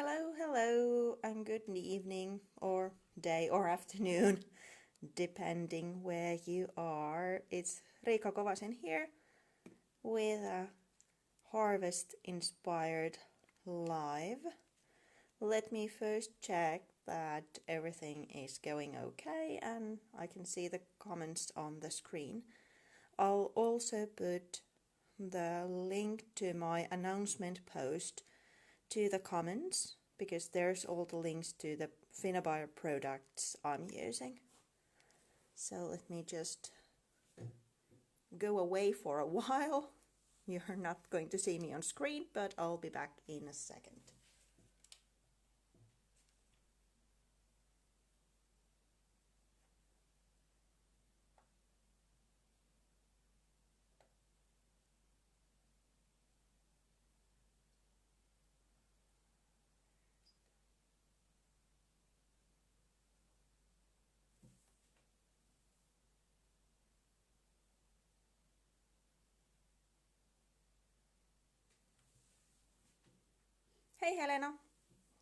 Hello, hello, and good evening, or day, or afternoon, depending where you are. It's Riikka Kovasin here with a harvest inspired live. Let me first check that everything is going okay and I can see the comments on the screen. I'll also put the link to my announcement post to the comments because there's all the links to the Finnabair products I'm using. So let me just go away for a while. You're not going to see me on screen, but I'll be back in a second. Hey Helena!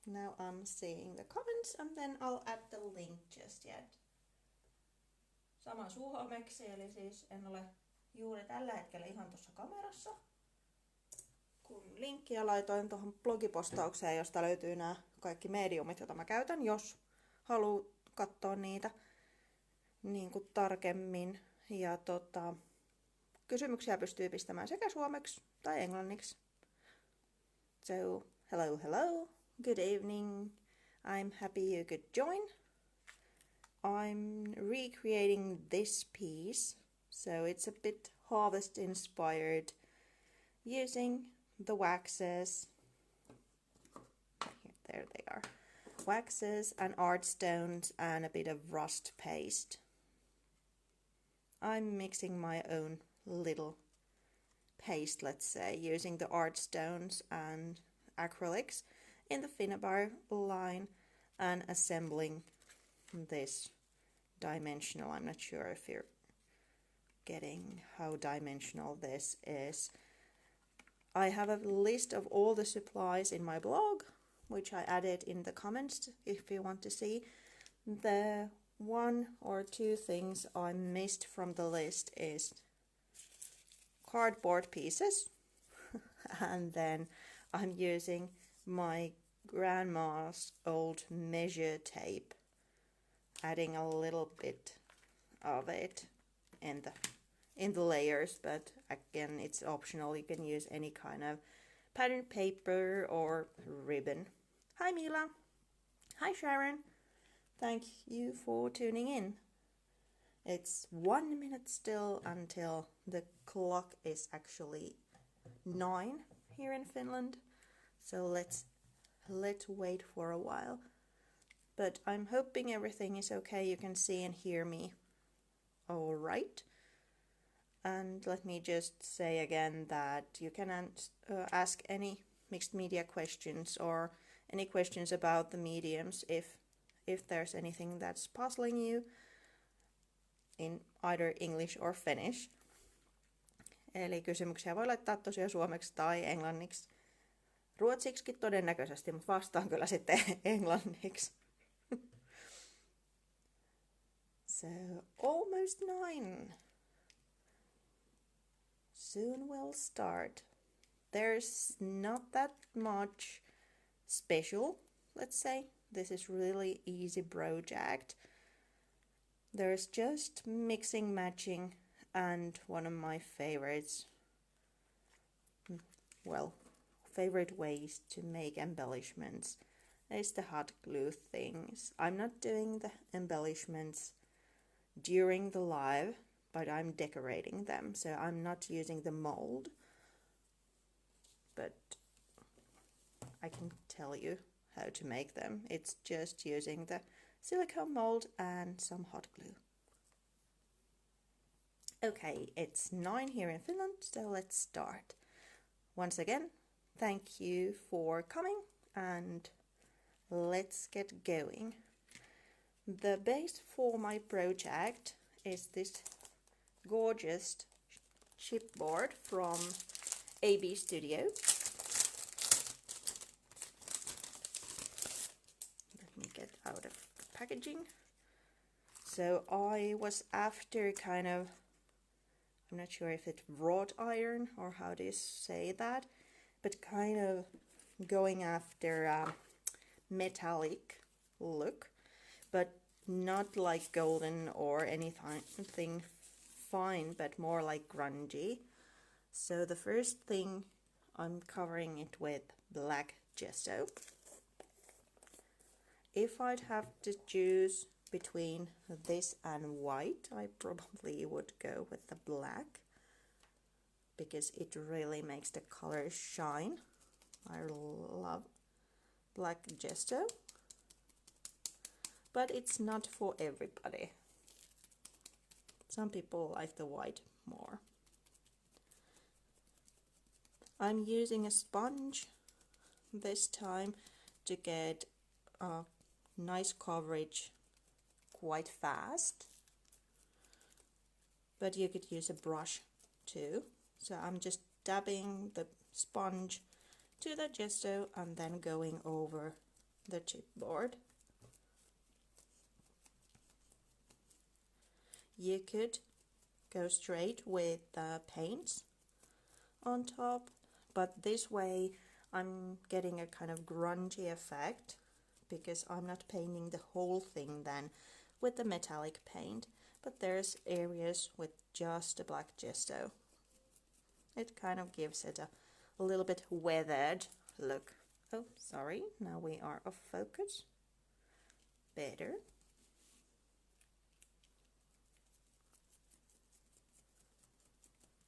Now I'm seeing the comments and then I'll add the link just yet. Sama suomeksi, eli siis en ole juuri tällä hetkellä ihan tuossa kamerassa. Kun linkkiä laitoin tuohon blogipostaukseen, josta löytyy nämä kaikki mediumit, joita mä käytän, jos haluaa katsoa niitä niin kuin tarkemmin. Ja kysymyksiä pystyy pistämään sekä suomeksi tai englanniksi. So, hello, good evening. I'm happy you could join. I'm recreating this piece, so it's a bit harvest inspired, using the waxes. There they are. Waxes and art stones and a bit of rust paste. I'm mixing my own little paste, let's say, using the art stones and acrylics in the Finnabair line and assembling this dimensional. I'm not sure if you're getting how dimensional this is. I have a list of all the supplies in my blog, which I added in the comments if you want to see. The one or two things I missed from the list is cardboard pieces and then I'm using my grandma's old measure tape, adding a little bit of it in the layers, but again it's optional. You can use any kind of pattern paper or ribbon. Hi Mila. Hi Sharon. Thank you for tuning in. It's 1 minute still until the clock is actually 9 here in Finland. So let's wait for a while. But I'm hoping everything is okay. You can see and hear me all right. And let me just say again that you can ask any mixed media questions or any questions about the mediums if there's anything that's puzzling you in either English or Finnish. Eli kysymyksiä voi laittaa tosiaan suomeksi tai englanniksi. Ruotsiksikin todennäköisesti, mutta vastaan kyllä sitten englanniksi. So, almost 9. Soon we'll start. There's not that much special, let's say. This is really easy project. There's just mixing, matching, and one of my favorites, favorite ways to make embellishments is the hot glue things. I'm not doing the embellishments during the live, but I'm decorating them, so I'm not using the mold, but I can tell you how to make them. It's just using the silicone mold and some hot glue. Okay, it's 9 here in Finland, so let's start. Once again, thank you for coming and let's get going. The base for my project is this gorgeous chipboard from A.B.Studio. packaging. So I was after kind of, I'm not sure if it's wrought iron or how do you say that, but kind of going after a metallic look, but not like golden or anything fine, but more like grungy. So the first thing, I'm covering it with black gesso. If I'd have to choose between this and white, I probably would go with the black because it really makes the colors shine. I love black gesso, but it's not for everybody. Some people like the white more. I'm using a sponge this time to get nice coverage quite fast, but you could use a brush too. So I'm just dabbing the sponge to the gesso and then going over the chipboard. You could go straight with the paints on top, but this way I'm getting a kind of grungy effect because I'm not painting the whole thing then with the metallic paint, but there's areas with just a black gesso. It kind of gives it a little bit weathered look. Oh, sorry, now we are off focus. Better.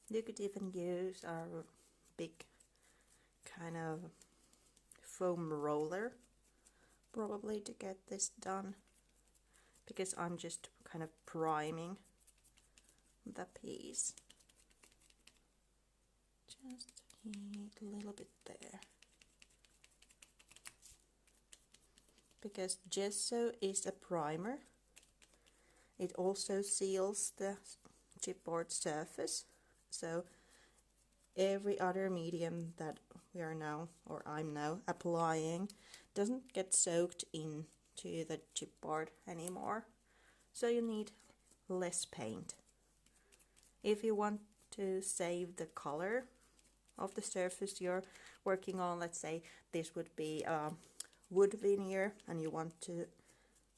You could even use our big kind of foam roller probably to get this done, because I'm just kind of priming the piece. Just heat a little bit there, because gesso is a primer. It also seals the chipboard surface, so every other medium that we are now, or I'm now applying, doesn't get soaked into the chipboard anymore. So you need less paint. If you want to save the color of the surface you're working on, let's say this would be wood veneer, and you want to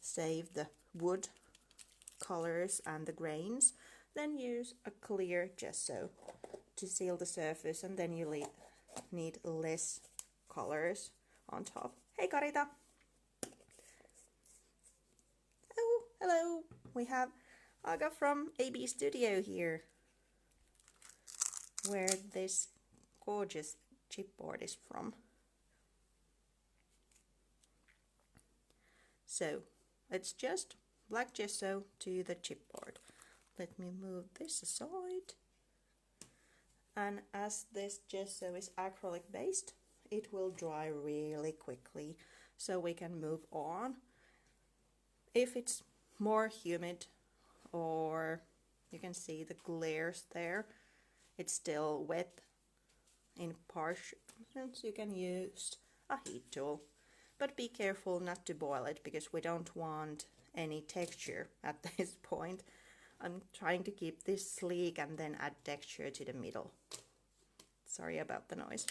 save the wood colors and the grains, then use a clear gesso to seal the surface, and then you need less colors on top. Hey Karita! Oh, hello! We have Aga from A.B.Studio here, where this gorgeous chipboard is from. So, it's just black gesso to the chipboard. Let me move this aside. And as this gesso is acrylic based, it will dry really quickly, so we can move on. If it's more humid, or you can see the glares there, it's still wet in portions, you can use a heat tool. But be careful not to boil it, because we don't want any texture at this point. I'm trying to keep this sleek and then add texture to the middle. Sorry about the noise.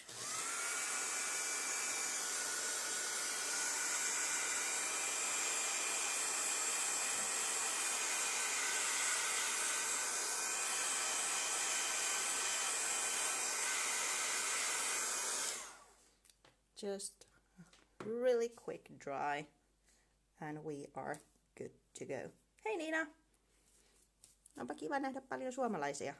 Just really quick dry and we are good to go. Hei Niina! Onpa kiva nähdä paljon suomalaisia.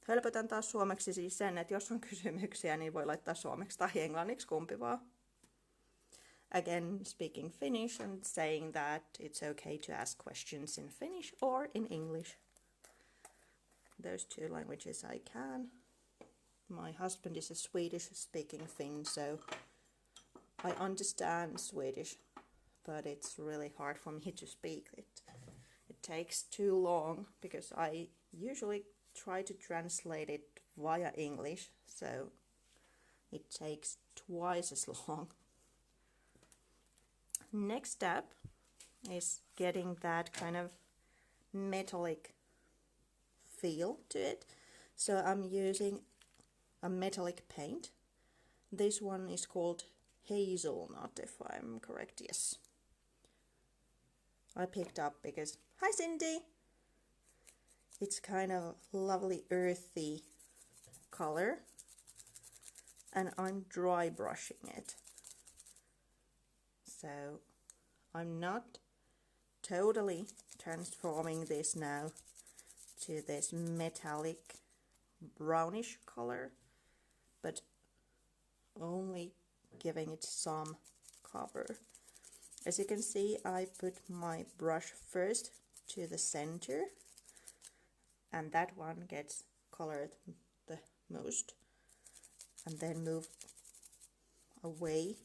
Hölpötän taas suomeksi siis sen, että jos on kysymyksiä, niin voi laittaa suomeksi tai englanniksi, kumpi vaan. Again, speaking Finnish and saying that it's okay to ask questions in Finnish or in English. Those two languages I can. My husband is a Swedish-speaking Finn, so I understand Swedish, but it's really hard for me to speak it. It takes too long, because I usually try to translate it via English, so it takes twice as long. Next step, is getting that kind of metallic feel to it. So I'm using a metallic paint. This one is called Hazelnut, if I'm correct. Yes. I picked up because, hi Cindy! It's kind of lovely earthy color, and I'm dry brushing it. So I'm not totally transforming this now to this metallic brownish color, but only giving it some cover. As you can see, I put my brush first to the center, and that one gets colored the most, and then move away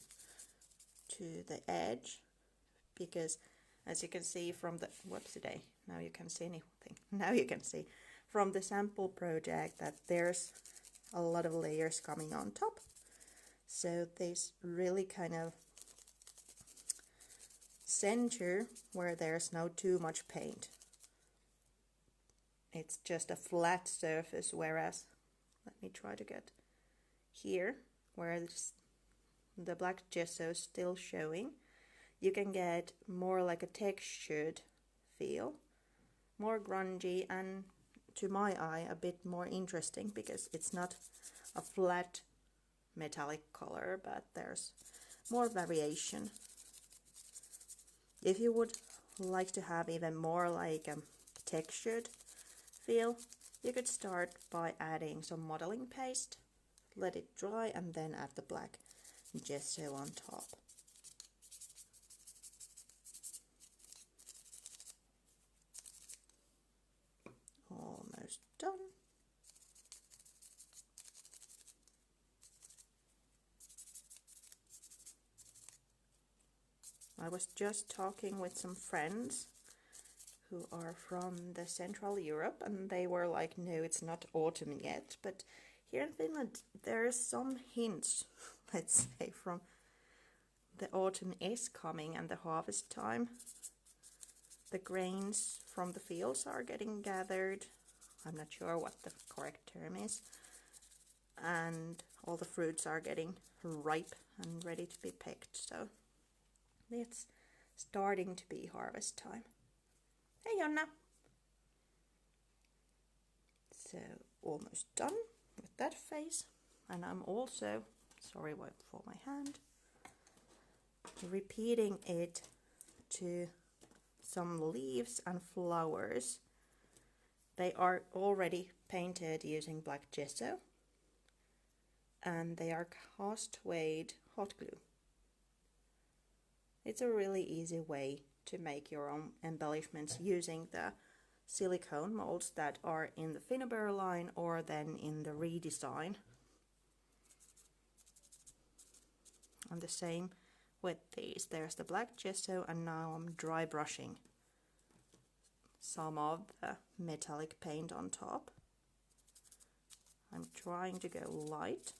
to the edge, because as you can see from the, whoops today, now you can see anything, now you can see from the sample project that there's a lot of layers coming on top. So this really kind of center where there's no too much paint. It's just a flat surface, whereas, let me try to get here, where the black gesso is still showing, you can get more like a textured feel, more grungy, and to my eye a bit more interesting because it's not a flat metallic color, but there's more variation. If you would like to have even more like a textured feel, you could start by adding some modeling paste, let it dry, and then add the black gesso on top. Almost done. I was just talking with some friends who are from the Central Europe, and they were like, no, it's not autumn yet, but here in Finland there are some hints, let's say, from the autumn is coming and the harvest time. The grains from the fields are getting gathered. I'm not sure what the correct term is. And all the fruits are getting ripe and ready to be picked. So it's starting to be harvest time. Hey Jonna! So almost done with that phase. And I'm also, sorry for my hand, repeating it to some leaves and flowers. They are already painted using black gesso, and they are cast weighed hot glue. It's a really easy way to make your own embellishments using the silicone molds that are in the Finnabair line or then in the redesign. And the same with these. There's the black gesso, and now I'm dry brushing some of the metallic paint on top. I'm trying to go light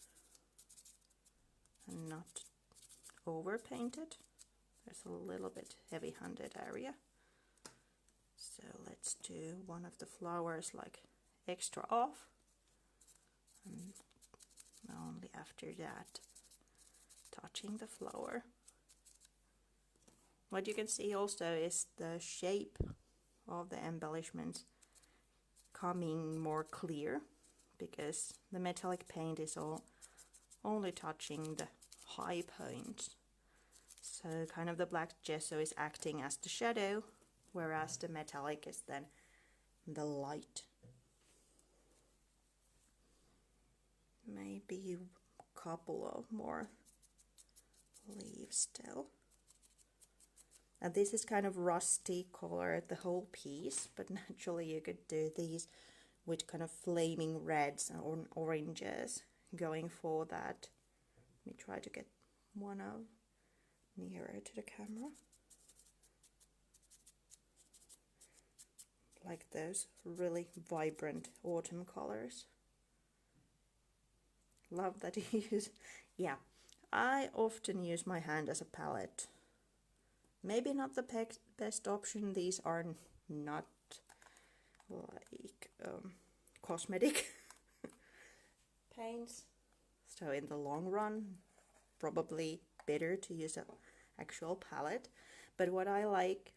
and not over painted. There's a little bit heavy-handed area. So let's do one of the flowers like extra off, and only after that touching the flower. What you can see also is the shape of the embellishments coming more clear, because the metallic paint is only touching the high points. So kind of the black gesso is acting as the shadow, whereas the metallic is then the light. Maybe a couple of more leaves still. And this is kind of rusty color, the whole piece, but naturally you could do these with kind of flaming reds or oranges going for that. Let me try to get one of nearer to the camera. Like those really vibrant autumn colors. Love that you use, yeah, I often use my hand as a palette maybe not the best option. These are not like cosmetic paints, so in the long run probably better to use an actual palette. But what I like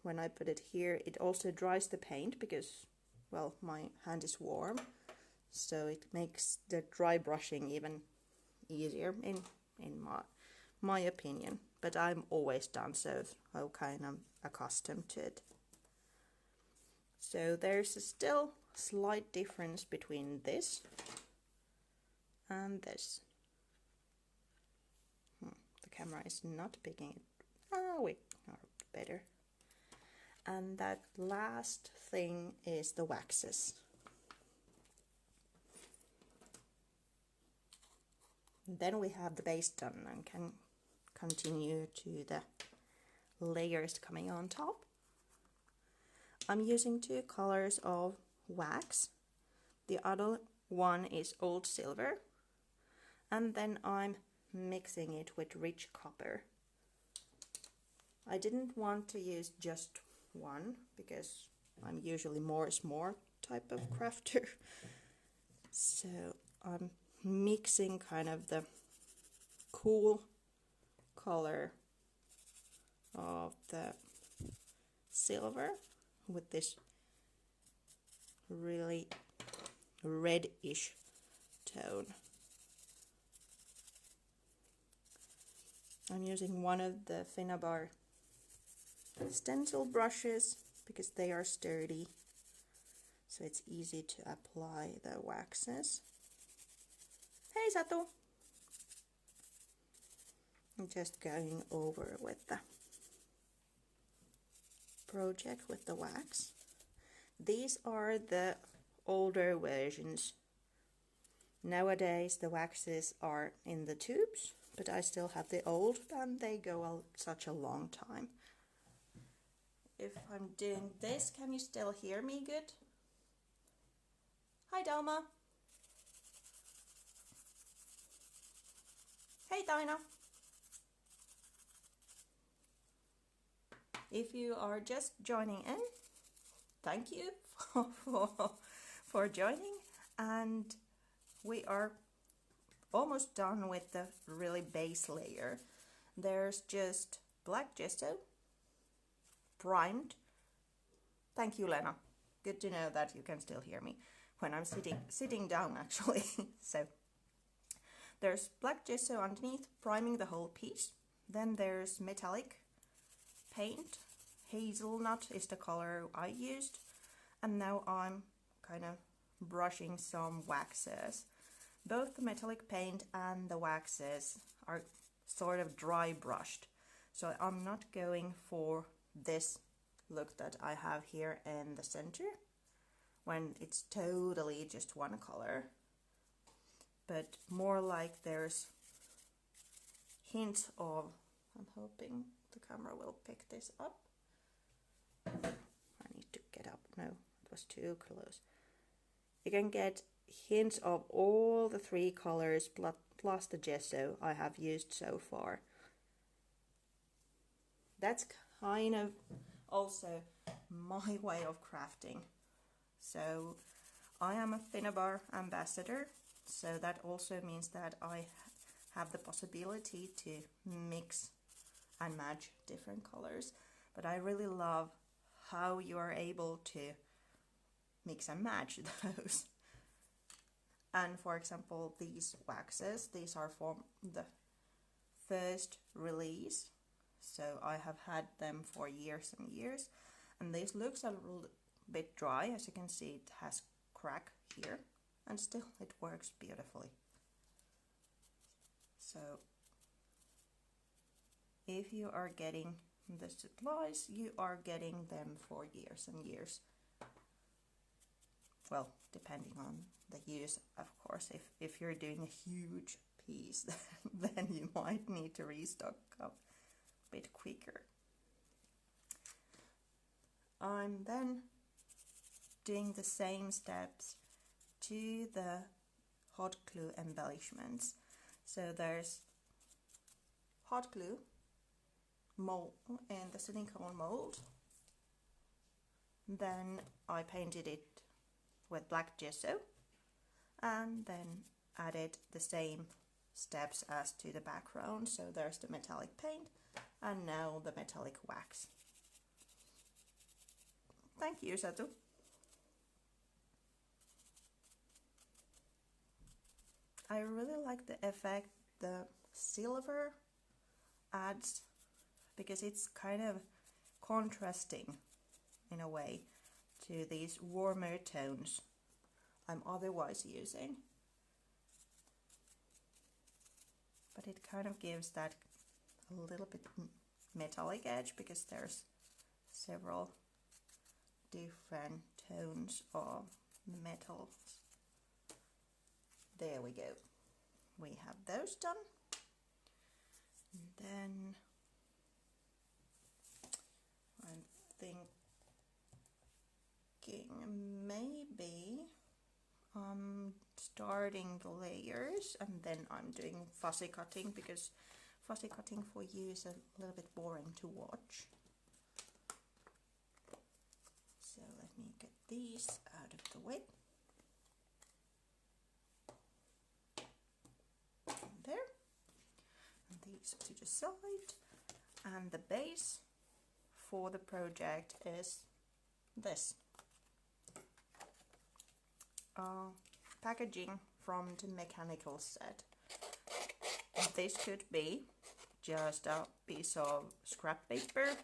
when I put it here, it also dries the paint because, well, my hand is warm, so it makes the dry brushing even easier in my opinion. But I'm always done, so I'm kind of accustomed to it. So there's a still slight difference between this and this. The camera is not picking it. Oh, wait, better. And that last thing is the waxes. Then we have the base done and can continue to the layers coming on top. I'm using 2 colors of wax. The other one is old silver. And then I'm mixing it with rich copper. I didn't want to use just one because I'm usually more is more type of crafter. So I'm mixing kind of the cool color of the silver with this really reddish tone. I'm using one of the Finnabair stencil brushes because they are sturdy, so it's easy to apply the waxes. Hey Satu! I'm just going over with the project with the wax. These are the older versions. Nowadays the waxes are in the tubes, but I still have the old and they go such a long time. If I'm doing this, can you still hear me good? Hi Dalma. Hey Dinah. If you are just joining in, thank you for joining, and we are almost done with the really base layer. There's just black gesso, primed. Thank you, Lena. Good to know that you can still hear me when I'm sitting down actually. So there's black gesso underneath, priming the whole piece. Then there's metallic paint. Hazelnut is the color I used, and now I'm kind of brushing some waxes. Both the metallic paint and the waxes are sort of dry brushed, so I'm not going for this look that I have here in the center when it's totally just one color, but more like there's hints of, I'm hoping the camera will pick this up. I need to get up. No, it was too close. You can get hints of all the 3 colors plus the gesso I have used so far. That's kind of also my way of crafting. So I am a Finnabair ambassador, so that also means that I have the possibility to mix and match different colors, but I really love how you are able to mix and match those. And for example, these waxes, these are from the first release, so I have had them for years and years, and this looks a little bit dry. As you can see, it has crack here, and still it works beautifully. So if you are getting the supplies, you are getting them for years and years. Well, depending on the use, of course. If you're doing a huge piece, then you might need to restock a bit quicker. I'm then doing the same steps to the hot glue embellishments. So there's hot glue, mold, in the silicone mold. Then I painted it with black gesso and then added the same steps as to the background. So there's the metallic paint and now the metallic wax. Thank you, Satu. I really like the effect the silver adds, because it's kind of contrasting in a way to these warmer tones I'm otherwise using. But it kind of gives that a little bit metallic edge because there's several different tones of the metals. There we go. We have those done. And then I'm thinking maybe I'm starting the layers and then I'm doing fuzzy cutting, because fuzzy cutting for you is a little bit boring to watch. So let me get these out of the way. And there. And these to the side. And the base for the project is this. Packaging from the mechanical set. This could be just a piece of scrap paper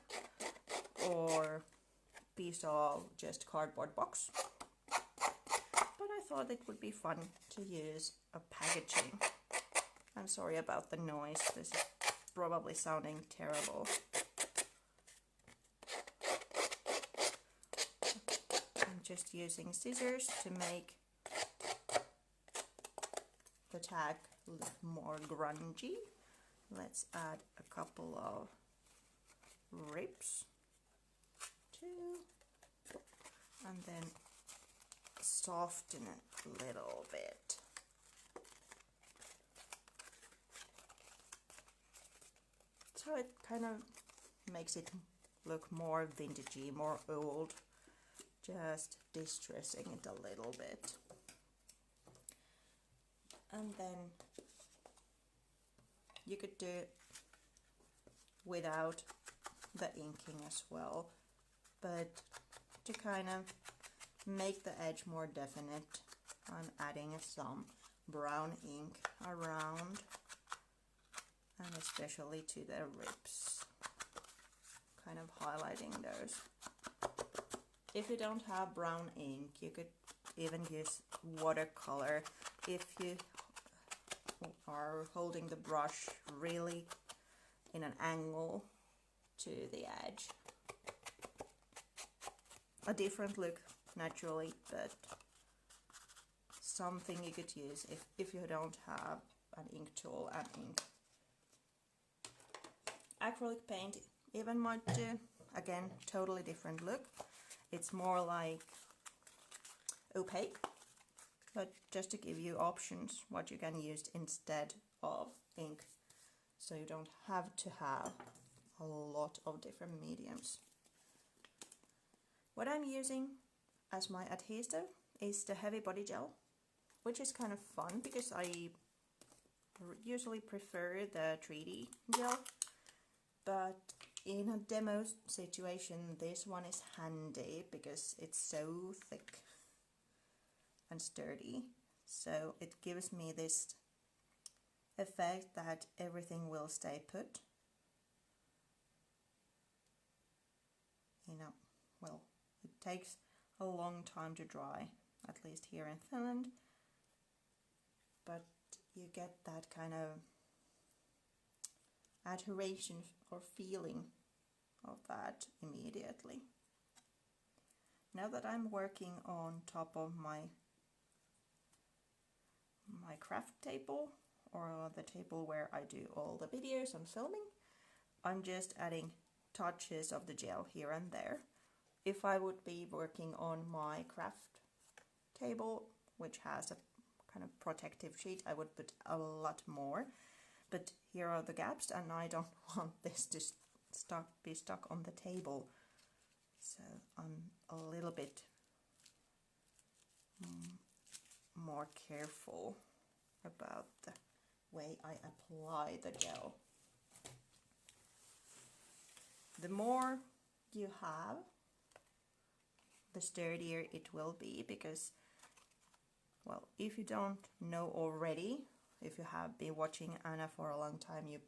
or piece of just cardboard box, but I thought it would be fun to use a packaging. I'm sorry about the noise, this is probably sounding terrible. I'm just using scissors to make the tag look more grungy. Let's add a couple of rips too, and then soften it a little bit. So it kind of makes it look more vintagey, more old, just distressing it a little bit. And then you could do it without the inking as well, but to kind of make the edge more definite, I'm adding some brown ink around, and especially to the rips, kind of highlighting those. If you don't have brown ink, you could even use watercolor if you are holding the brush really in an angle to the edge. A different look naturally, but something you could use if you don't have an ink tool and ink. Acrylic paint even might do, again, totally different look. It's more like opaque, but just to give you options what you can use instead of ink, so you don't have to have a lot of different mediums. What I'm using as my adhesive is the heavy body gel, which is kind of fun because I usually prefer the 3D gel, but in a demo situation this one is handy because it's so thick and sturdy, so it gives me this effect that everything will stay put. You know, well, it takes a long time to dry, at least here in Finland, but you get that kind of adheration or feeling of that immediately. Now that I'm working on top of my craft table, or the table where I do all the videos and filming, I'm just adding touches of the gel here and there. If I would be working on my craft table, which has a kind of protective sheet, I would put a lot more, but here are the gaps and I don't want this to be stuck on the table. So I'm a little bit more careful about the way I apply the gel. The more you have, the sturdier it will be, because, well, if you don't know already, if you have been watching Anna for a long time, you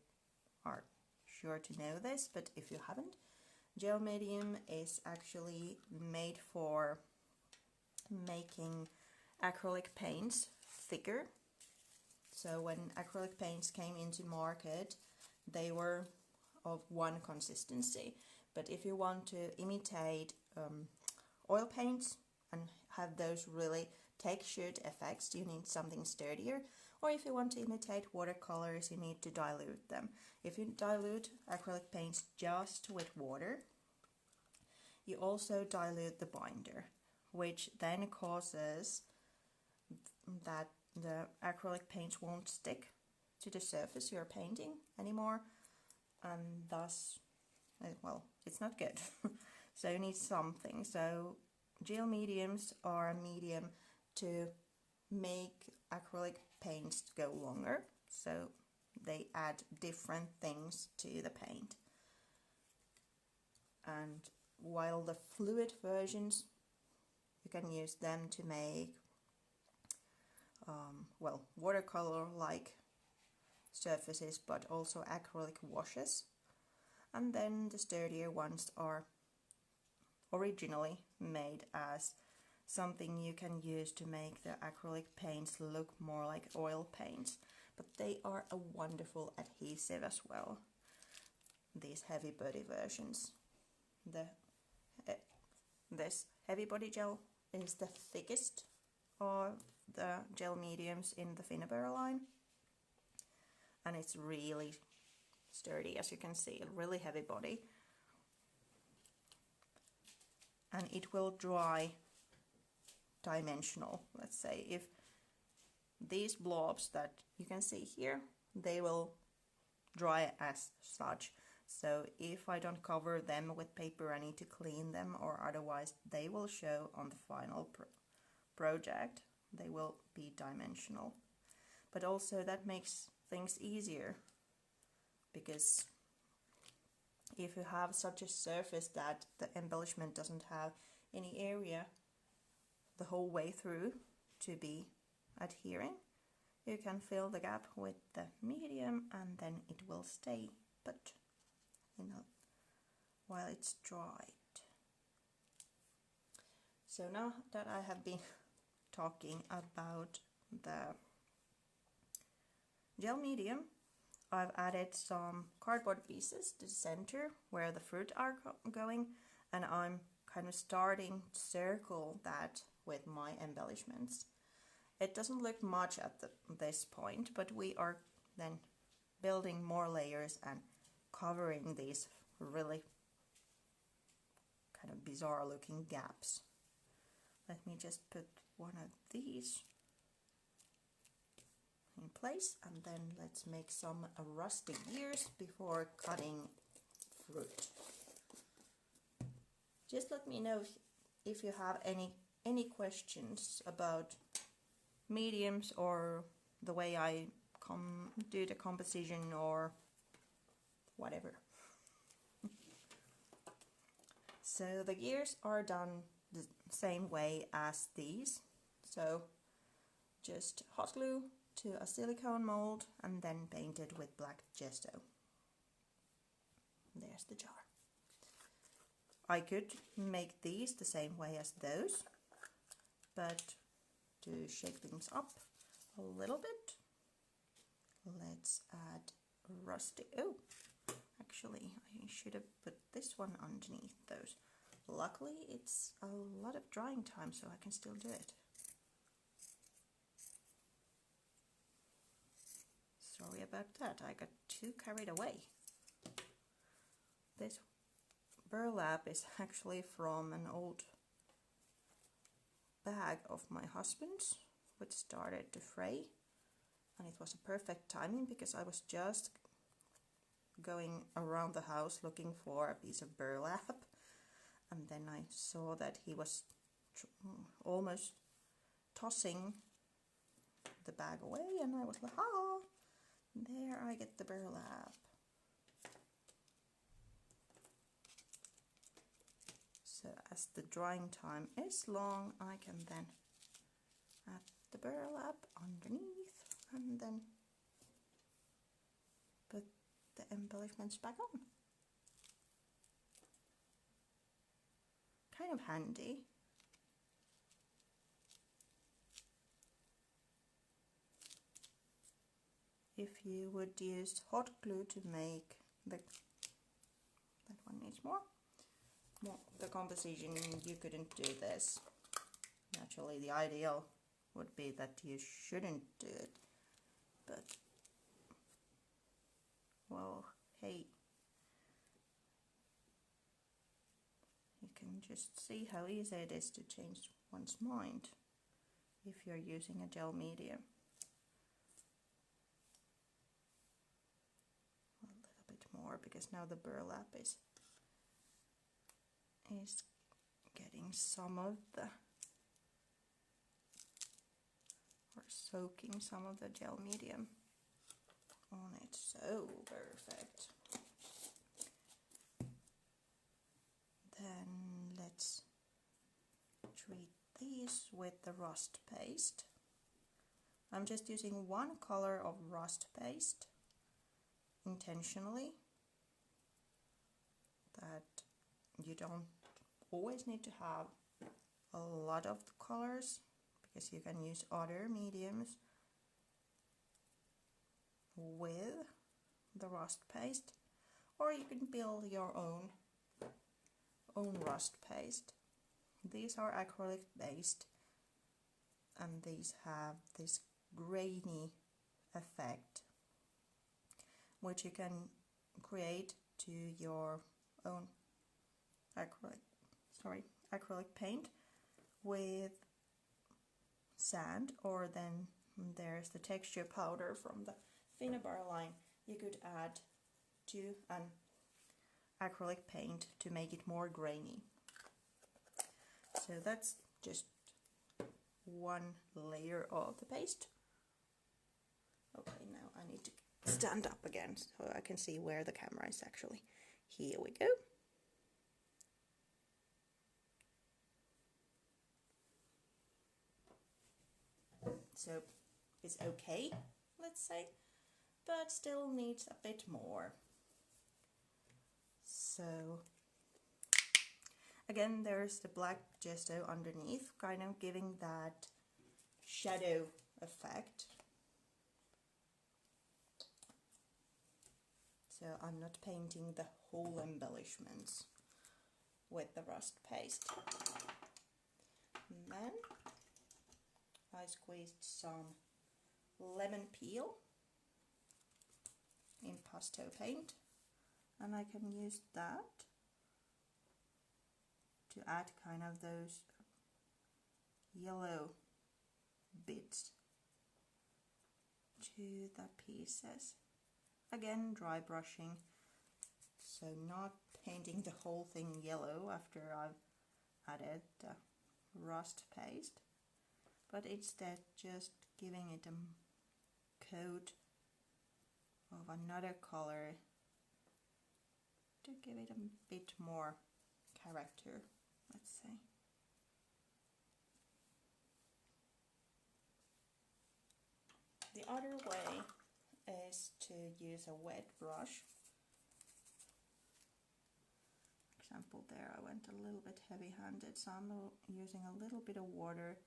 are sure to know this, but if you haven't, gel medium is actually made for making acrylic paints thicker. So when acrylic paints came into market, they were of one consistency. But if you want to imitate oil paints and have those really textured effects, you need something sturdier. Or if you want to imitate watercolors, you need to dilute them. If you dilute acrylic paints just with water, you also dilute the binder, which then causes that the acrylic paints won't stick to the surface you're painting anymore, and thus, well, it's not good. So you need something. So gel mediums are a medium to make acrylic paints go longer, so they add different things to the paint. And while the fluid versions, you can use them to make well, watercolor-like surfaces, but also acrylic washes. And then the sturdier ones are originally made as something you can use to make the acrylic paints look more like oil paints, but they are a wonderful adhesive as well, these heavy body versions. This heavy body gel is the thickest of the gel mediums in the Finnabair line, and it's really sturdy, as you can see, a really heavy body, and it will dry dimensional. Let's say if these blobs that you can see here, they will dry as such. So if I don't cover them with paper, I need to clean them, or otherwise they will show on the final project. They will be dimensional. But also that makes things easier, because if you have such a surface that the embellishment doesn't have any area the whole way through to be adhering, you can fill the gap with the medium and then it will stay put, while it's dried. So now that I have been talking about the gel medium, I've added some cardboard pieces to the center where the fruit are going, and I'm kind of starting to circle that with my embellishments. It doesn't look much at this point, but we are then building more layers and covering these really kind of bizarre looking gaps. Let me just put one of these in place, and then let's make some rustic ears before cutting fruit. Just let me know if you have any questions about mediums or the way I do the composition or whatever. So the ears are done the same way as these. So just hot glue to a silicone mold and then painted with black gesso. There's the jar. I could make these the same way as those, but to shake things up a little bit, let's add rustic. Oh, actually, I should have put this one underneath those. Luckily, it's a lot of drying time, so I can still do it. Sorry about that, I got too carried away. This burlap is actually from an old bag of my husband's, which started to fray, and it was a perfect timing because I was just going around the house looking for a piece of burlap, and then I saw that he was almost tossing the bag away, and I was like, ah, there I get the burlap. So as the drying time is long, I can then add the burlap underneath and then put the embellishments back on. Kind of handy. If you would use hot glue to make that one needs more the composition, you couldn't do this. Naturally, the ideal would be that you shouldn't do it, but well, hey, you can just see how easy it is to change one's mind if you're using a gel medium. A little bit more, because now the burlap is getting some of the, or soaking some of the gel medium on it. So perfect. Then let's treat these with the rust paste. I'm just using one color of rust paste intentionally, that you don't always need to have a lot of the colors, because you can use other mediums with the rust paste, or you can build your own rust paste. These are acrylic based, and these have this grainy effect, which you can create to your own acrylic paint with sand, or then there's the texture powder from the Finnabair line. You could add to an acrylic paint to make it more grainy. So that's just one layer of the paste. Okay, now I need to stand up again so I can see where the camera is actually. Here we go. So it's okay, let's say, but still needs a bit more. So again, there's the black gesso underneath, kind of giving that shadow effect. So I'm not painting the whole embellishments with the rust paste. And then I squeezed some lemon peel impasto paint, and I can use that to add kind of those yellow bits to the pieces. Again, dry brushing, so not painting the whole thing yellow after I've added the rust paste, but instead just giving it a coat of another color to give it a bit more character, let's say. The other way is to use a wet brush. For example, there I went a little bit heavy-handed, so I'm using a little bit of water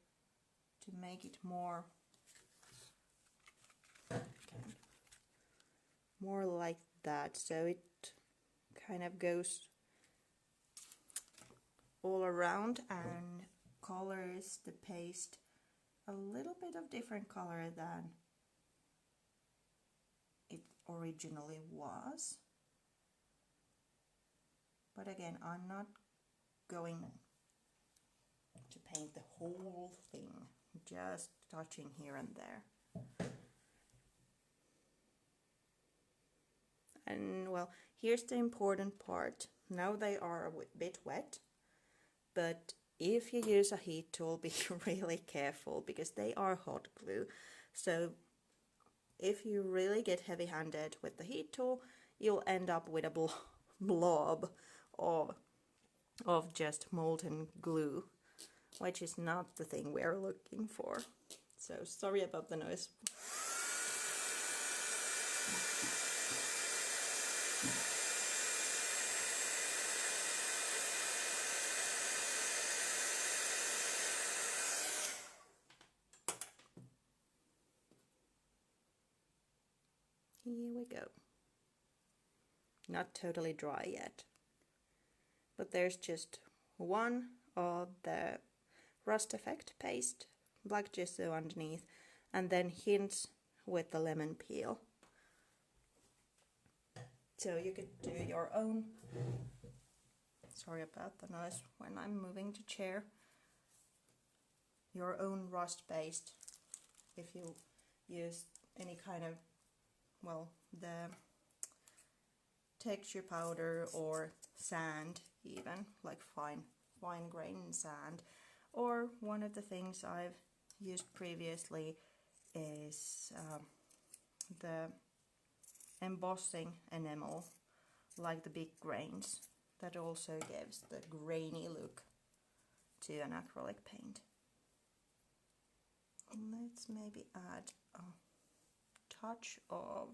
to make it more like that, so it kind of goes all around and colors the paste a little bit of different color than it originally was. But again, I'm not going to paint the whole thing, just touching here and there. And well, here's the important part. Now they are a bit wet, but if you use a heat tool, be really careful because they are hot glue. So if you really get heavy-handed with the heat tool, you'll end up with a blob of just molten glue, which is not the thing we're looking for. So sorry about the noise. Here we go. Not totally dry yet, but there's just one of the rust effect paste, black gesso underneath, and then hints with the lemon peel. So you could do your own, sorry about the noise when I'm moving the chair, your own rust paste if you use any kind of, well, the texture powder or sand, even like fine grain sand. Or one of the things I've used previously is the embossing enamel, like the big grains, that also gives the grainy look to an acrylic paint. Let's maybe add a touch of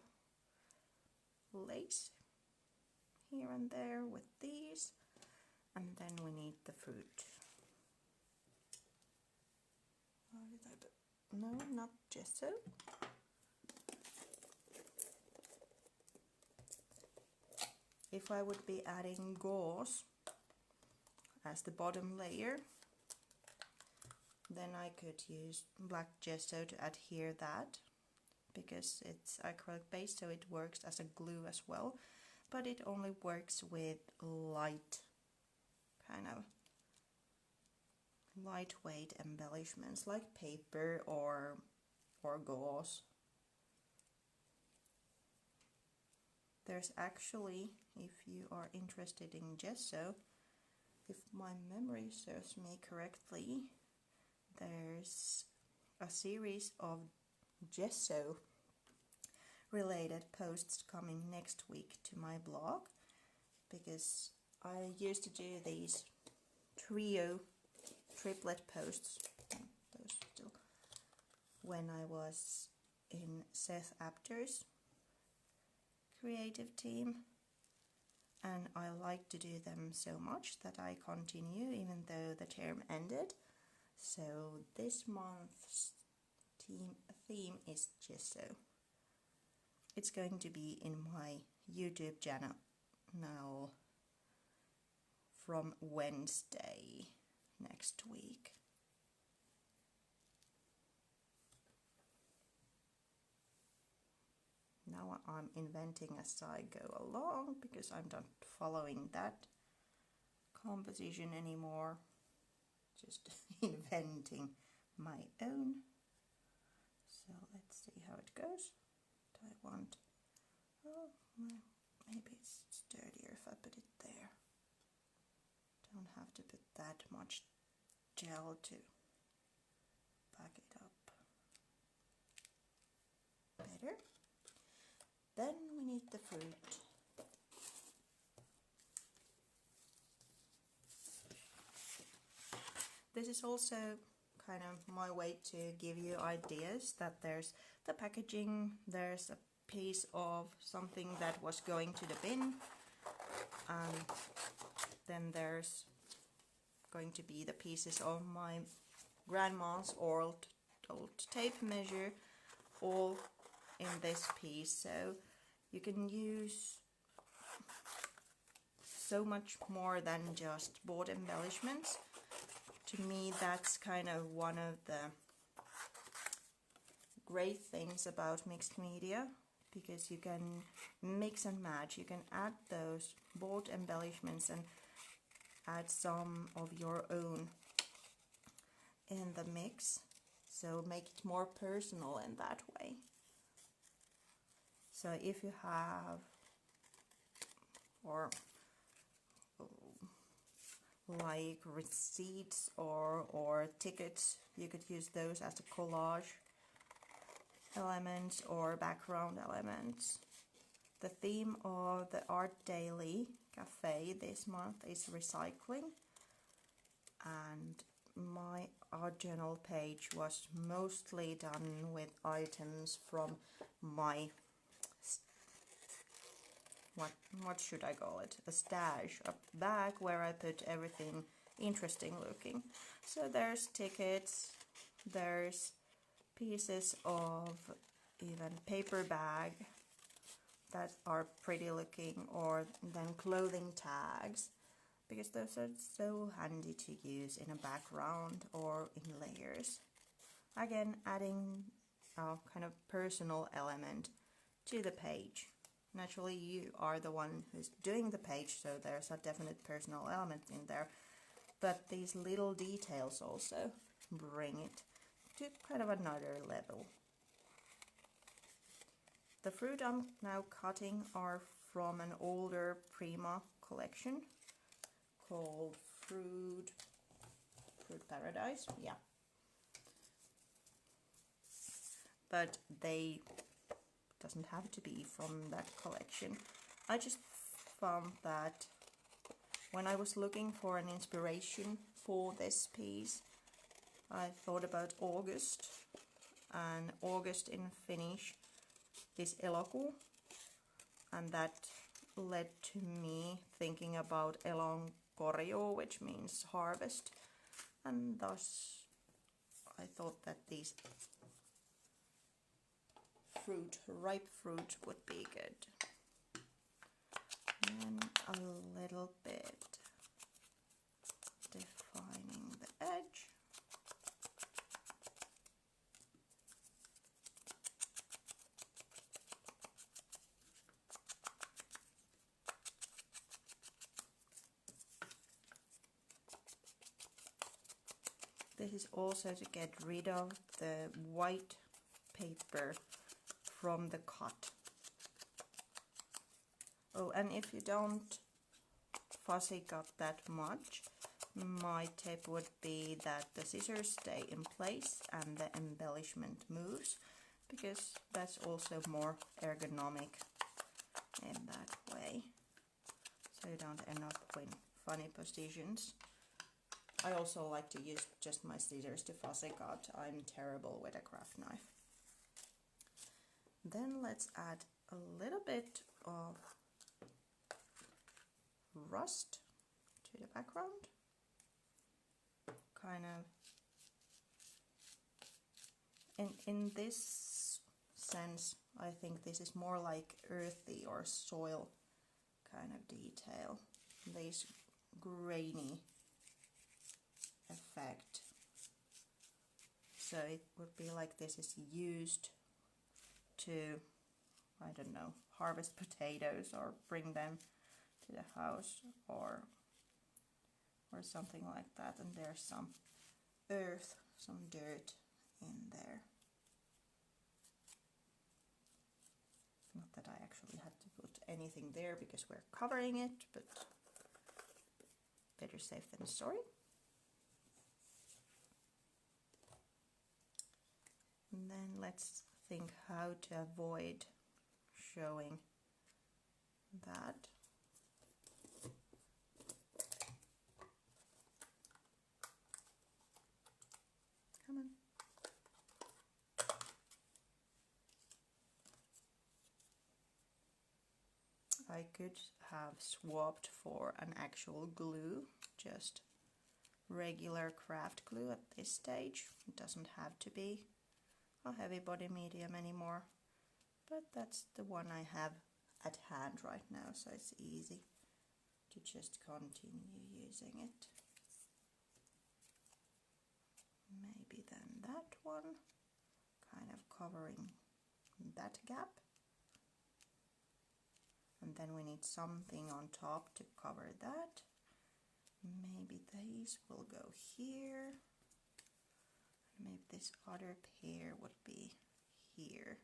lace here and there with these, and then we need the fruit. No, not gesso. If I would be adding gauze as the bottom layer, then I could use black gesso to adhere that, because it's acrylic based, so it works as a glue as well, but it only works with light, kind of lightweight embellishments like paper or gauze. There's actually, if you are interested in gesso, if my memory serves me correctly, there's a series of gesso related posts coming next week to my blog, because I used to do these triplet posts, those still, when I was in Seth Apter's creative team, and I like to do them so much that I continue even though the term ended. So this month's theme is gesso. It's going to be in my YouTube channel now from Wednesday next week. Now I'm inventing as I go along, because I'm not following that composition anymore, just inventing my own. So let's see how it goes. Do I want, oh, well, maybe it's sturdier if I put it there. Don't have to put that much gel to back it up. Better. Then we need the fruit. This is also kind of my way to give you ideas that there's the packaging, there's a piece of something that was going to the bin, and then there's going to be the pieces of my grandma's old tape measure, all in this piece. So you can use so much more than just board embellishments. To me, that's kind of one of the great things about mixed media, because you can mix and match. You can add those board embellishments and add some of your own in the mix, so make it more personal in that way. So if you have or like receipts or tickets. You could use those as a collage elements or background elements. The theme of the Art Daily Cafe this month is recycling, and my art journal page was mostly done with items from my what should I call it? A stash, a bag where I put everything interesting looking. So there's tickets, there's pieces of even paper bag that are pretty looking, or then clothing tags, because those are so handy to use in a background or in layers. Again, adding a kind of personal element to the page. Naturally, you are the one who's doing the page, so there's a definite personal element in there, but these little details also bring it to kind of another level. The fruit I'm now cutting are from an older Prima collection called Fruit Paradise, yeah. But they doesn't have to be from that collection. I just found that when I was looking for an inspiration for this piece, I thought about August, and August in Finnish is elokuu, and that led to me thinking about elonkorjuu, which means harvest, and thus I thought that these ripe fruit would be good. And a little bit defining the edge. This is also to get rid of the white paper from the cut. Oh, and if you don't fussy cut that much, my tip would be that the scissors stay in place and the embellishment moves, because that's also more ergonomic in that way, so you don't end up with funny positions. I also like to use just my scissors to fussy cut. I'm terrible with a craft knife. Then let's add a little bit of rust to the background. Kind of, in this sense, I think this is more like earthy or soil kind of detail. This grainy effect. So it would be like this is used to, I don't know, harvest potatoes or bring them to the house or something like that, and there's some earth, some dirt in there. Not that I actually had to put anything there because we're covering it, but better safe than sorry. And then let's think how to avoid showing that. Come on. I could have swapped for an actual glue, just regular craft glue at this stage. It doesn't have to be a heavy body medium anymore, but that's the one I have at hand right now, so it's easy to just continue using it. Maybe then that one, kind of covering that gap. And then we need something on top to cover that. Maybe these will go here. Maybe this other pair would be here.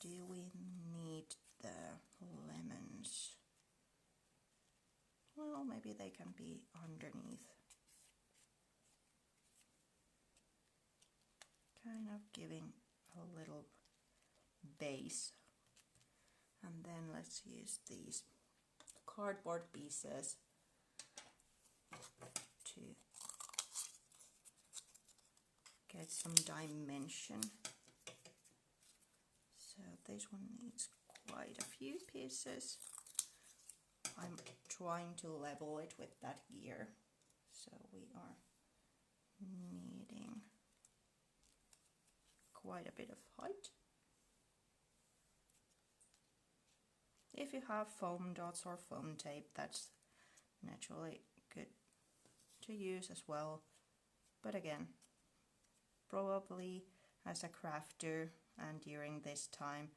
Do we need the lemons? maybe they can be underneath. Kind of giving a little base. And then let's use these cardboard pieces to get some dimension. So this one needs quite a few pieces. I'm trying to level it with that gear, so we are needing quite a bit of height. If you have foam dots or foam tape, that's naturally good to use as well. But again, probably as a crafter and during this time,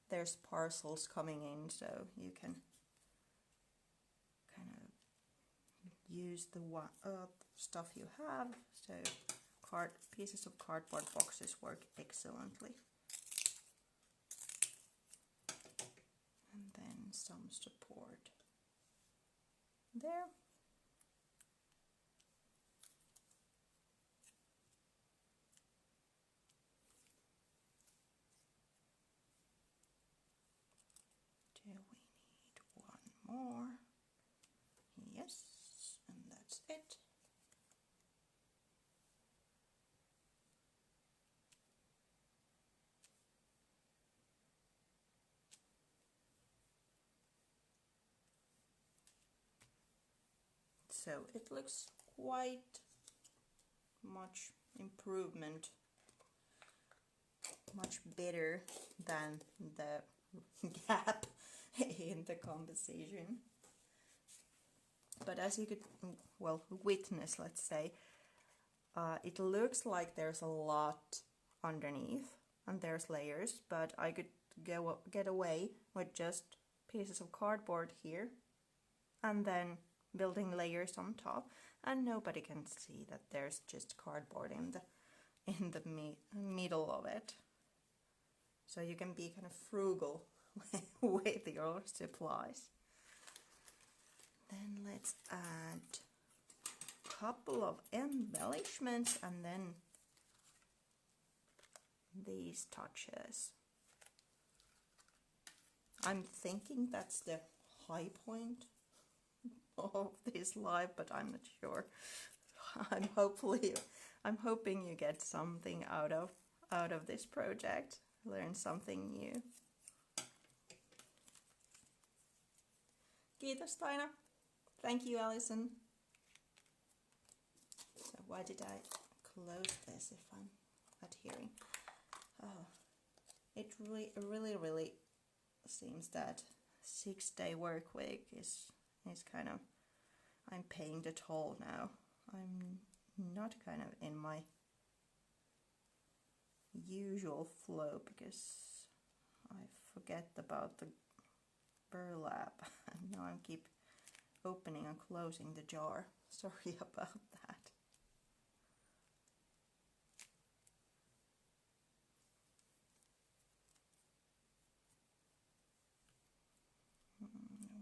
there's parcels coming in, so you can kind of use the stuff you have. So pieces of cardboard boxes work excellently. And then some support there. Do we need one more? Yes, and that's it. So it looks quite much improvement, much better than the gap in the composition. But as you could, well, witness, let's say, it looks like there's a lot underneath and there's layers, but I could get away with just pieces of cardboard here and then building layers on top, and nobody can see that there's just cardboard in the middle of it. So you can be kind of frugal with your supplies. Then let's add a couple of embellishments and then these touches. I'm thinking that's the high point of this live, but I'm not sure. I'm hoping you get something out of this project, learn something new. Kiitos, Taina. Thank you, Alison. So why did I close this if I'm adhering? Oh, it really seems that 6-day work week is kind of, I'm paying the toll now. I'm not kind of in my usual flow because I forget about the burlap and now I keep opening and closing the jar. Sorry about that. I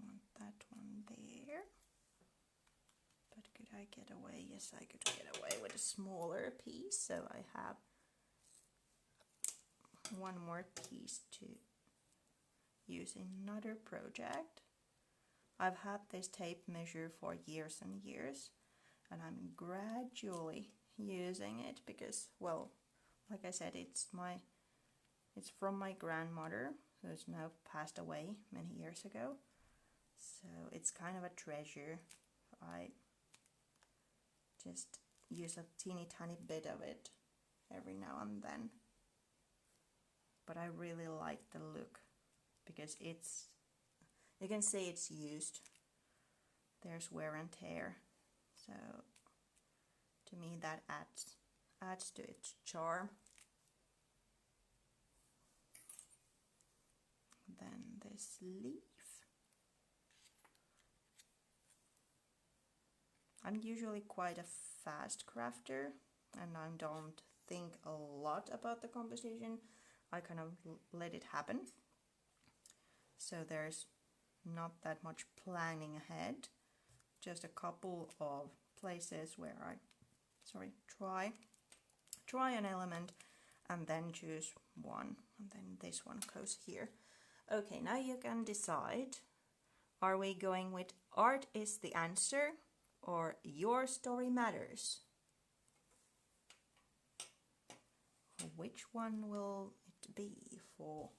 want that one there. But could I get away? Yes, I could get away with a smaller piece. So I have one more piece to use in another project. I've had this tape measure for years and years, and I'm gradually using it because, well, like I said, it's from my grandmother, who's now passed away many years ago. So it's kind of a treasure. I just use a teeny tiny bit of it every now and then. But I really like the look because you can see it's used. There's wear and tear. So to me that adds to its charm. Then this leaf. I'm usually quite a fast crafter and I don't think a lot about the composition. I kind of let it happen. So there's not that much planning ahead. just a couple of places where I try an element and then choose one, and then this one goes here. Okay, now you can decide, are we going with art is the answer or your story matters? Which one will it be for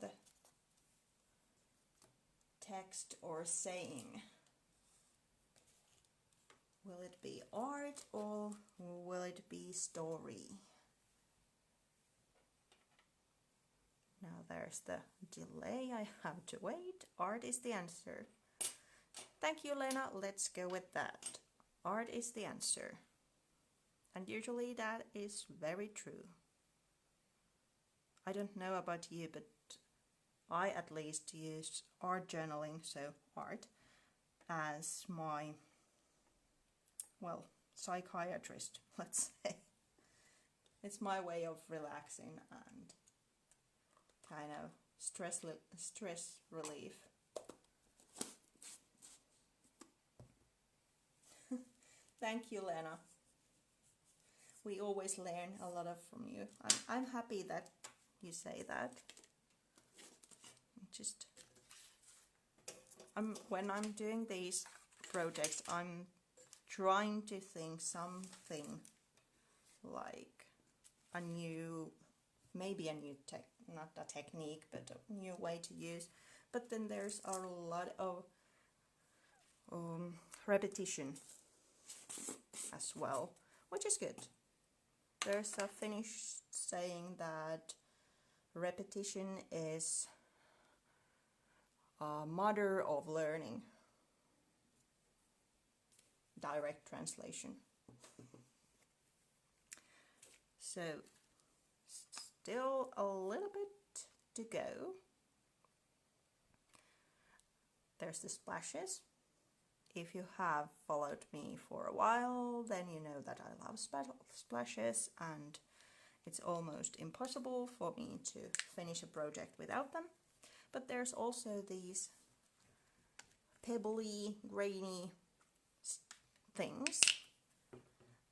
the text or saying? Will it be art or will it be story? Now there's the delay, I have to wait. Art is the answer. Thank you, Lena. Let's go with that. Art is the answer. And usually that is very true. I don't know about you, but I at least use art journaling, so art, as my, well, psychiatrist, let's say. It's my way of relaxing and kind of stress relief. Thank you, Lena. We always learn a lot from you. I'm happy that you say that. When I'm doing these projects, I'm trying to think something like a new, maybe a new not a technique, but a new way to use. But then there's a lot of repetition as well, which is good. There's a Finnish saying that repetition is a mother of learning. Direct translation. So, still a little bit to go. There's the splashes. If you have followed me for a while, then you know that I love splashes, and it's almost impossible for me to finish a project without them. But there's also these pebbly, grainy things,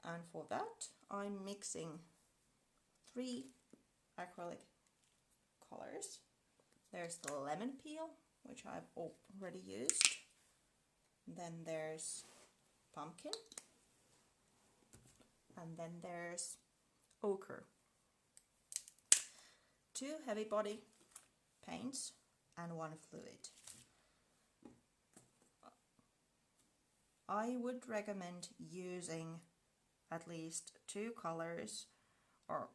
and for that I'm mixing 3 acrylic colors. There's the lemon peel, which I've already used. Then there's pumpkin, and then there's ochre. 2 heavy body paints and 1 fluid. I would recommend using at least 2 colors, or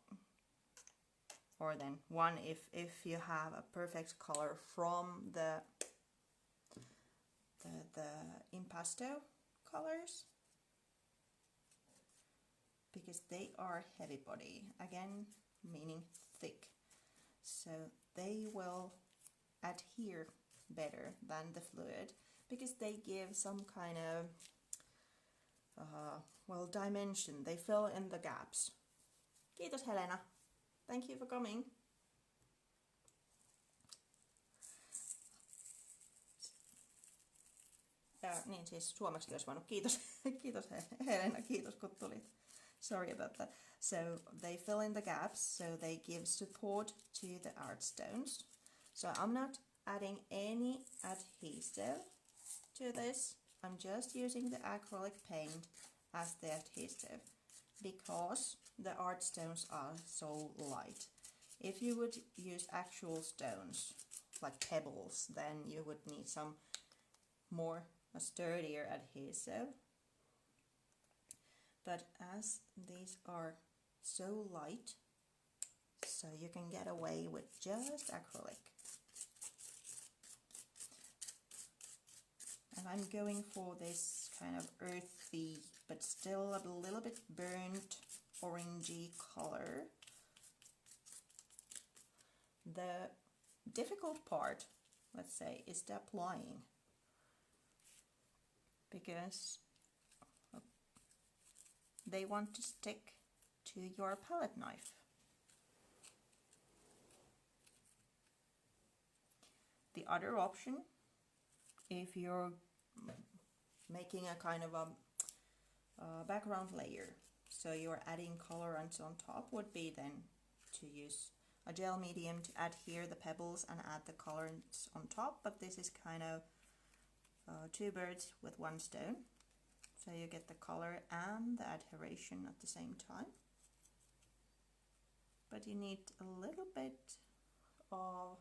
then 1 if you have a perfect color from the Impasto colors, because they are heavy body, again meaning thick, so they will adhere better than the fluid, because they give some kind of well, dimension. They fill in the gaps. Kiitos, Helena. Thank you for coming. Niin siis suomeksi olisi voinut kiitos. Kiitos Helena, kiitos kun tulit. Sorry about that. So they fill in the gaps, so they give support to the art stones. So I'm not adding any adhesive to this. I'm just using the acrylic paint as the adhesive, because the art stones are so light. If you would use actual stones, like pebbles, then you would need some more a sturdier adhesive, but as these are so light, so you can get away with just acrylic. And I'm going for this kind of earthy but still a little bit burnt orangey color. The difficult part, let's say, is the applying, because they want to stick to your palette knife. The other option, if you're making a kind of a background layer. So you're adding colorants on top would be then to use a gel medium to adhere the pebbles and add the colorants on top, but this is kind of two birds with one stone. So you get the color and the adheration at the same time. But you need a little bit of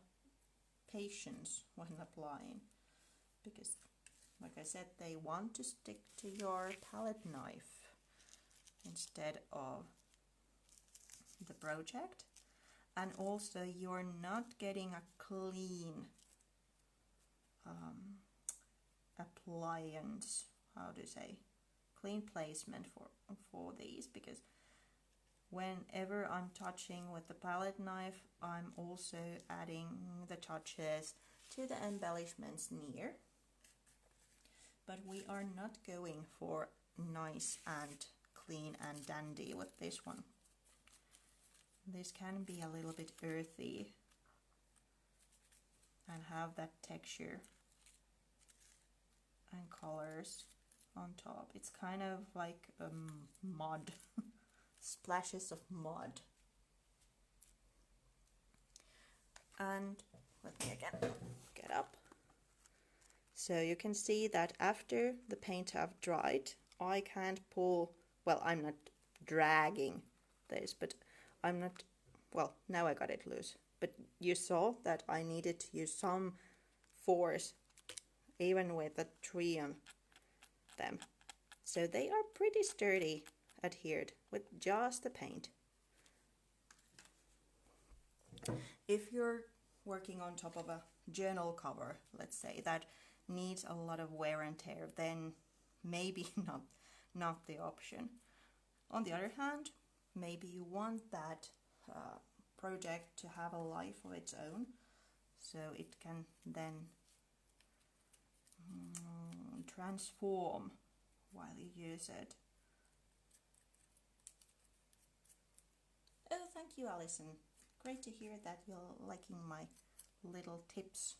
patience when applying, because like I said, they want to stick to your palette knife instead of the project. And also you're not getting a clean appliance, how to say, clean placement for these, because whenever I'm touching with the palette knife, I'm also adding the touches to the embellishments near. But we are not going for nice and clean and dandy with this one. This can be a little bit earthy and have that texture and colors on top. It's kind of like mud, splashes of mud. And let me again get up. So you can see that after the paint have dried, I can't pull, well, I'm not dragging this, but I'm not, well, now I got it loose. But you saw that I needed to use some force, even with the tree on them. So they are pretty sturdy, adhered with just the paint. If you're working on top of a journal cover, let's say, that needs a lot of wear and tear, then maybe not the option. On the other hand, maybe you want that project to have a life of its own, so it can then transform while you use it. Oh, thank you, Alison. Great to hear that you're liking my little tips.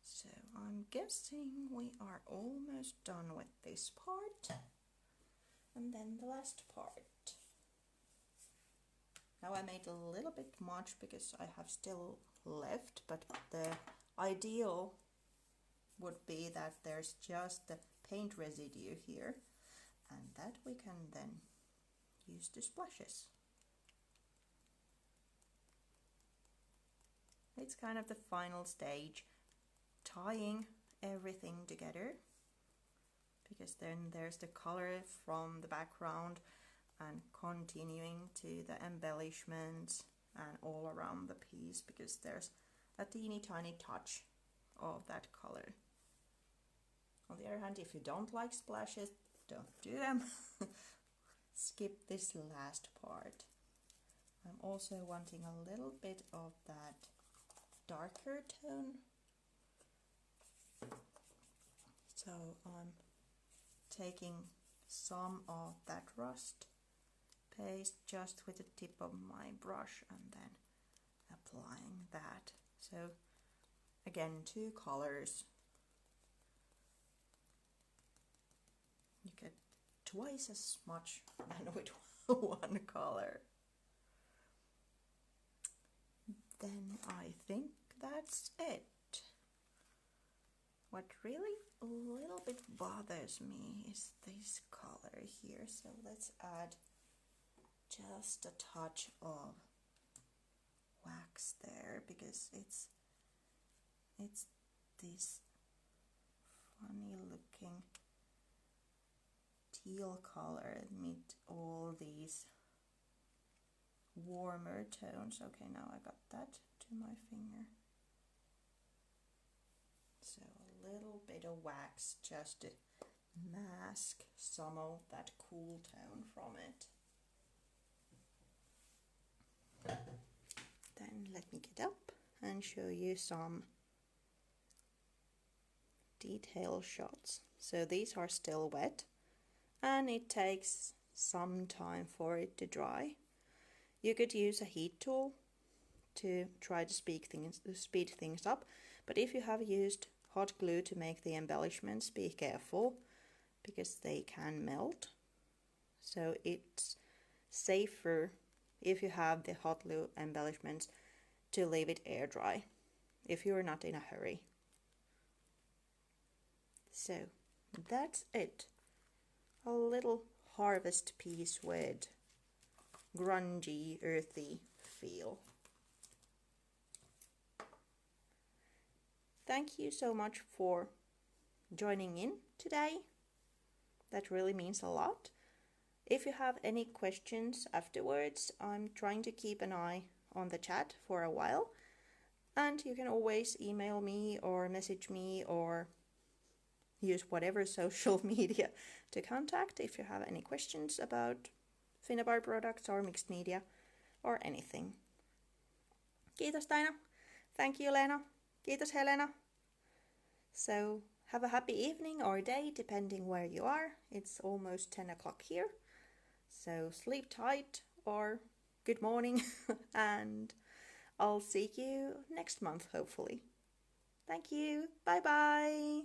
So I'm guessing we are almost done with this part. And then the last part. Now I made a little bit much because I have still left, but the ideal would be that there's just the paint residue here, and that we can then use the splashes. It's kind of the final stage, tying everything together, because then there's the color from the background and continuing to the embellishments and all around the piece, because there's a teeny tiny touch of that color. On the other hand, if you don't like splashes, don't do them. Skip this last part. I'm also wanting a little bit of that darker tone. So I'm taking some of that rust paste just with the tip of my brush and then applying that. So again, two colors. You get twice as much than with one color. Then I think that's it. What really a little bit bothers me is this color here, so let's add just a touch of wax there, because it's this funny looking teal color amid all these warmer tones. Okay, now I got that to my finger. So a little bit of wax just to mask some of that cool tone from it. Then let me get up and show you some detail shots. So these are still wet and it takes some time for it to dry. You could use a heat tool to try to speed things up, but if you have used hot glue to make the embellishments, be careful because they can melt. So it's safer if you have the hot glue embellishments to leave it air dry if you're not in a hurry. So that's it. A little harvest piece with grungy, earthy feel. Thank you so much for joining in today. That really means a lot. If you have any questions afterwards, I'm trying to keep an eye on the chat for a while. And you can always email me or message me or use whatever social media to contact if you have any questions about Finnabair products or mixed media or anything. Kiitos Taina. Thank you Leena. Kiitos Helena. So have a happy evening or day depending where you are. It's almost 10 o'clock here. So sleep tight or good morning and I'll see you next month hopefully. Thank you. Bye bye.